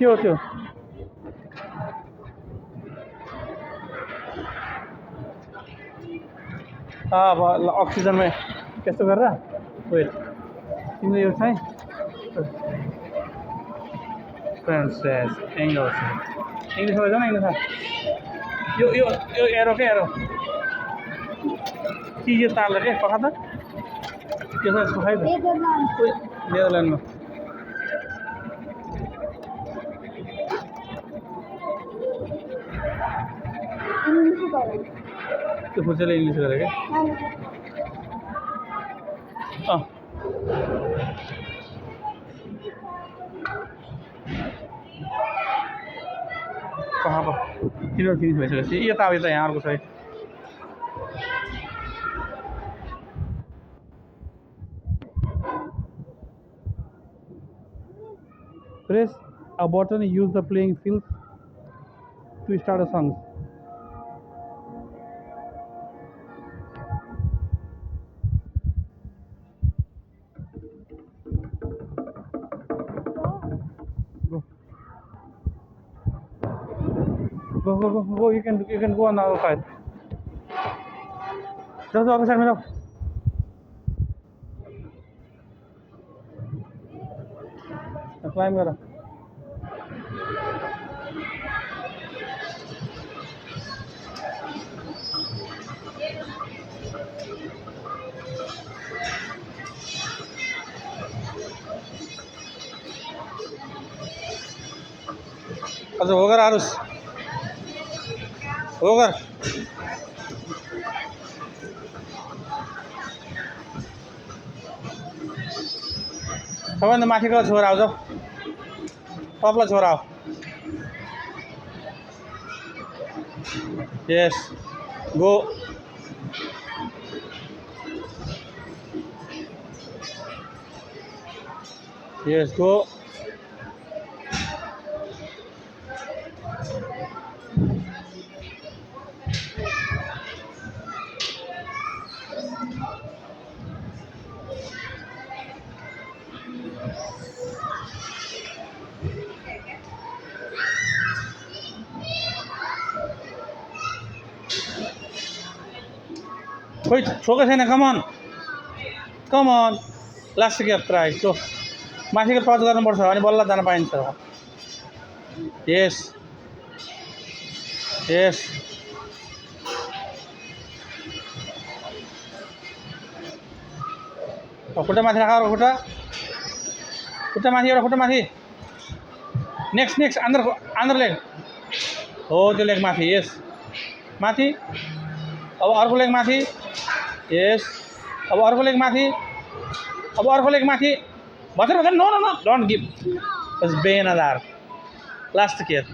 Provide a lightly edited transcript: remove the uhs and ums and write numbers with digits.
के हो त्यो अब अक्सिजनमा त्यस्तो गरेर वेट तिम्रो यो चाहिँ फ्रेन्सेस एङ्गल इङ्ग्लिसमा जान इङ्ग्लिसमा यो एरो के एरो कि यो ताल के कता त के छ यसको खै त नेदरल्यान्डमा त्यो फुर्सेले इङ्ग्लिस गरे क्या कहाँ पो तिनीहरू फिनिस भइसकेपछि यता अब यता यहाँ अर्को छ Press a button, use the playing fields to start a song. Go. You can go on the other side. Just the other side, madam. Climb करा अच्छा होगर आरुस होगर सबैभन्दा माथिको छोरा आउँछ टपला छोरा हो यस गो यस गो खोइ छोएको छैन कमन लास्ट ग्याप ट्राई त्यो माथिको टच गर्नुपर्छ अनि बल्ल जान पाइन्छ यस खुट्टा माथि राख खुट्टा माथि एउटा खुट्टा माथि नेक्स्ट आन्ध्र लेग हो त्यो लेग माथि यस माथि अब अर्को लेग माथि यस अब अर्को लेग माथि भन्छ नो डोन्ट गिभ बस बेन अदार लास्ट केयर